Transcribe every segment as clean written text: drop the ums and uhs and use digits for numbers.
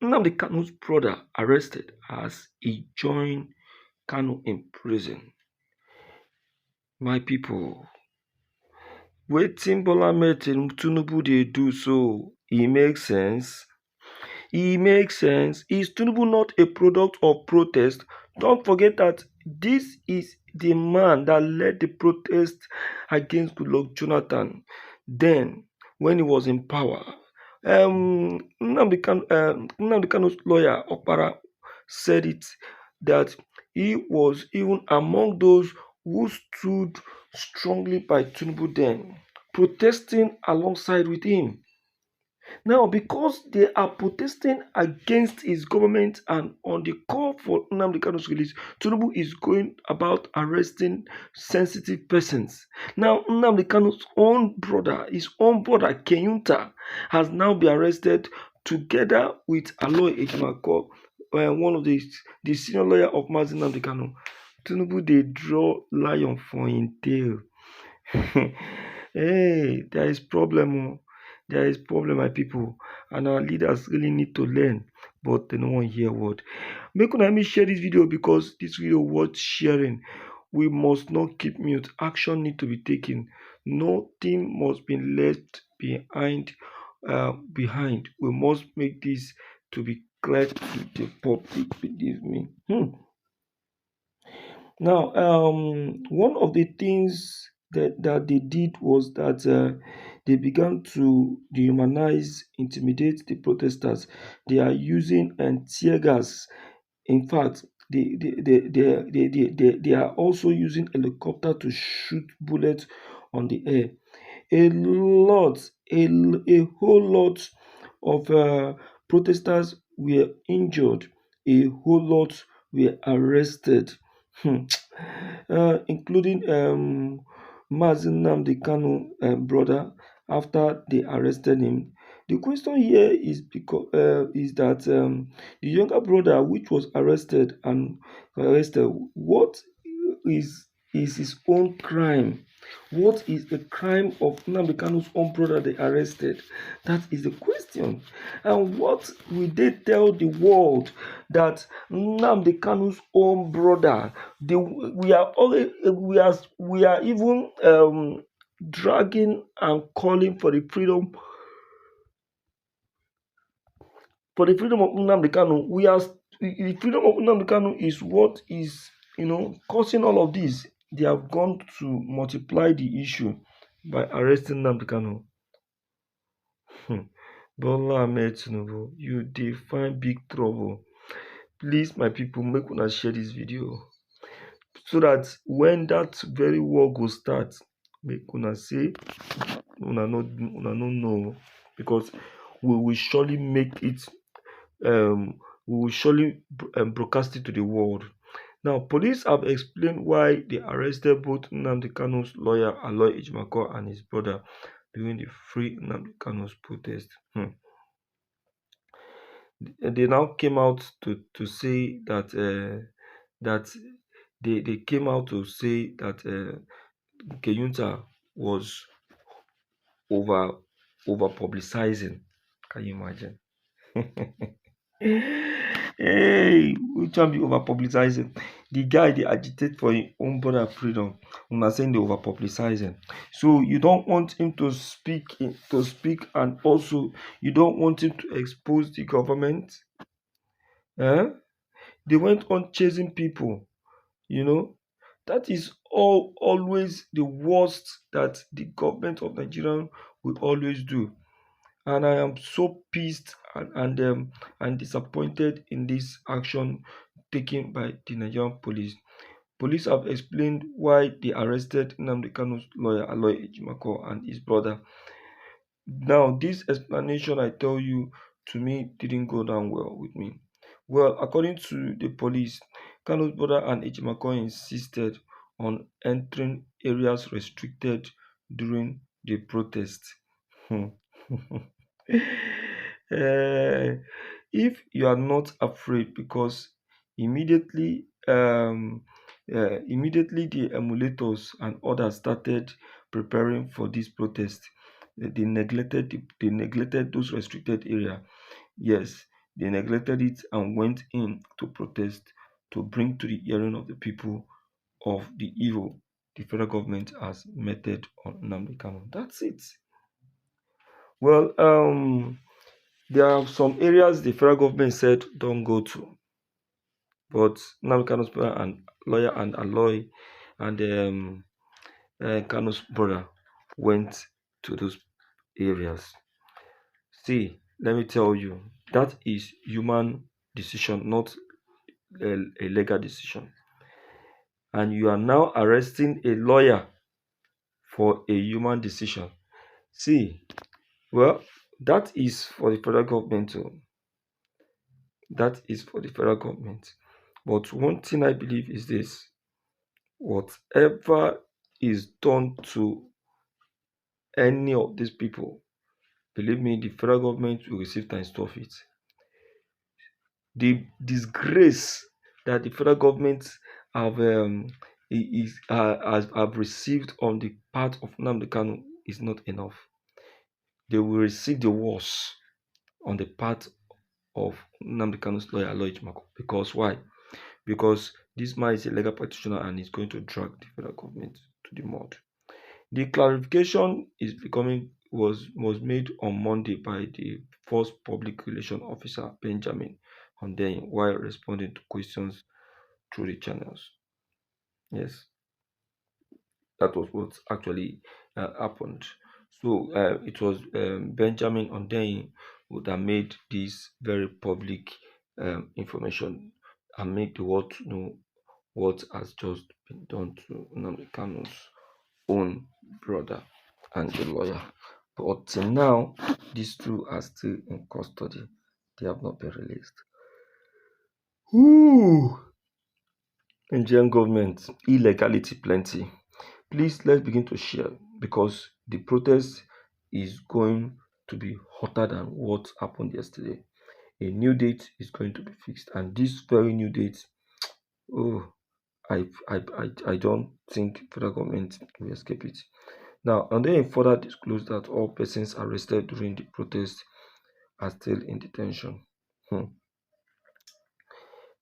Nnamdi Kanu's brother arrested as he joined Kanu in prison. My people, wetin Bola Ahmed Tinubu dey do so e make sense? E makes sense. Is Tinubu not a product of protest? Don't forget that this is the man that led the protest against Goodluck Jonathan then when he was in power. Nnamdi Kanu's lawyer, Okpara, said it that he was even among those who stood strongly by Tinubu then, protesting alongside with him. Now, because they are protesting against his government and on the call for Nnamdi Kanu's release, Tinubu is going about arresting sensitive persons. Now, Nnamdi Kanu's his own brother Kenyunta, has now been arrested together with Aloy Ejimako, one of the senior lawyer of Mazi Nnamdi Kanu. Tinubu they draw lion for him tail. Hey, there is problem. There is problem, my people, and our leaders really need to learn, but they no one hear word. Make una me share this video because this video worth sharing. We must not keep mute. Action need to be taken. Nothing must be left behind. Behind. We must make this to be clear to the public. Believe me. Now, one of the things that they did was that they began to dehumanize, intimidate the protesters. They are using tear gas. In fact, they are also using helicopter to shoot bullets on the air. A lot, a whole lot of protesters were injured. A whole lot were arrested. Hmm. Including Mazi Nnamdi Kanu brother after they arrested him. The question here is that the younger brother, which was arrested, what is his own crime? What is the crime of Nnamdi Kanu's own brother they arrested? That is the question. And what will they tell the world that Nnamdi Kanu's own brother? We are even dragging and calling for the freedom of Nnamdi Kanu. The freedom of Nnamdi Kanu is what is causing all of this. They have gone to multiply the issue by arresting Nnamdi Kanu. Bola Ahmed Tinubu, you dey find big trouble. Please, my people, make una share this video so that when that very war go start, make una say una no know, because we will surely make it. We will surely broadcast it to the world. Now, police have explained why they arrested both Nnamdi Kanu's lawyer Aloy Ejimako and his brother during the Free Nnamdi Kanu's protest. They now came out to say that they came out to say that Keyunta was over publicizing. Can you imagine? Hey, which one be over publicizing? The guy they agitate for his own brother freedom. Una saying they over publicizing. So you don't want him to speak, and also you don't want him to expose the government. They went on chasing people. That is always the worst that the government of Nigeria will always do. And I am so pissed and disappointed in this action taken by the Nigerian police. Police have explained why they arrested Nnamdi Kanu's lawyer Aloy Ejimako and his brother. Now, this explanation I tell you, to me, didn't go down well with me. Well, according to the police, Kanu's brother and Ejimako insisted on entering areas restricted during the protest. If you are not afraid, because immediately the emulators and others started preparing for this protest. They neglected those restricted area. Yes, They neglected it and went in to protest to bring to the hearing of the people of the evil the federal government has meted on Nnamdi Kanu. That's it. Well, there are some areas the federal government said don't go to, but Nnamdi Kanu's brother and lawyer and Aloy and Kanu's brother went to those areas. See, let me tell you, that is human decision, not a legal decision. And you are now arresting a lawyer for a human decision. See, well, that is for the federal government. That is for the federal government. But one thing I believe is this: whatever is done to any of these people, believe me, the federal government will receive times of it. The disgrace that the federal government have have received on the part of Nnamdi Kanu is not enough. They will receive the worst on the part of Nnamdi Kanu's lawyer Aloy Mako. Because why? Because this man is a legal practitioner and is going to drag the federal government to the mud. The clarification was made on Monday by the first public relation officer Benjamin Hundeyin while responding to questions through the channels. Yes, that was what actually happened. So it was Benjamin Hundeyin that made this very public information and make the world know what has just been done to Nnamdi Kanu's own brother and the lawyer. But till now, these two are still in custody. They have not been released. Ooh. Nigerian government, illegality plenty. Please let's begin to share because the protest is going to be hotter than what happened yesterday. A new date is going to be fixed, and this very new date, oh, I don't think federal government will escape it. Now, and then further disclosed that all persons arrested during the protest are still in detention.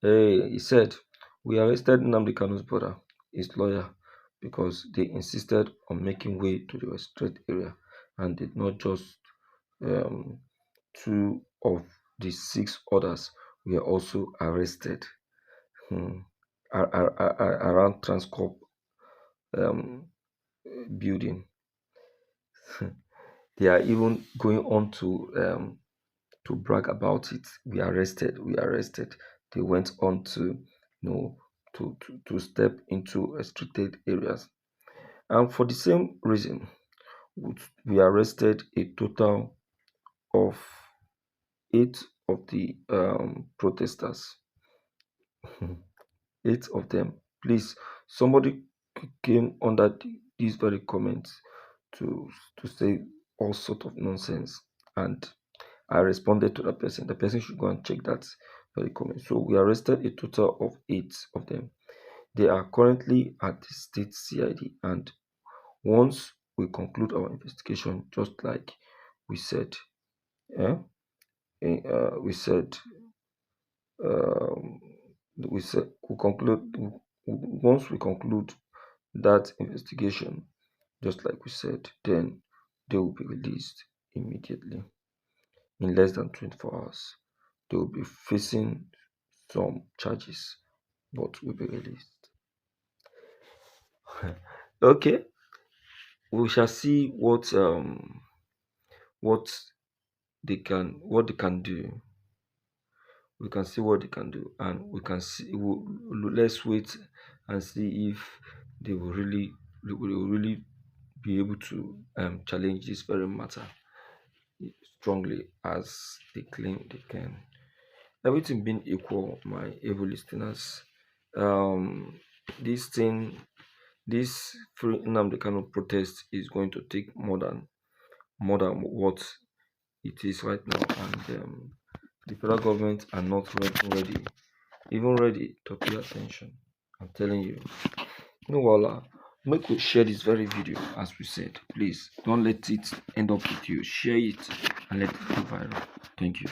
He said, "We arrested Nnamdi Kanu's brother, his lawyer, because they insisted on making way to the restricted area and did not just um, two of the six others were also arrested around Transcorp um, building. They are even going on to brag about it. We arrested, we arrested. They went on to to step into restricted areas. And for the same reason, we arrested a total of 8 of the protesters. 8 of them. Please, somebody came under these very comments to say all sort of nonsense, and I responded to that person. The person should go and check that very comment. So we arrested a total of 8 of them. They are currently at the state CID, and once we conclude our investigation, just like we said, yeah, we said, um, we conclude once we conclude that investigation, just like we said, then they will be released immediately in less than 24 hours. They will be facing some charges, but will be released. Okay, we shall see what what they can do. We can see what they can do, and we can see. Let's wait and see if they will really be able to challenge this very matter strongly as they claim they can. Everything being equal, my able listeners, um, this thing, this free Nnamdi Kanu protest is going to take more than what it is right now, and the federal government are not even ready to pay attention. I'm telling you. No, voila. Make we share this very video as we said. Please don't let it end up with you. Share it and let it go viral. Thank you.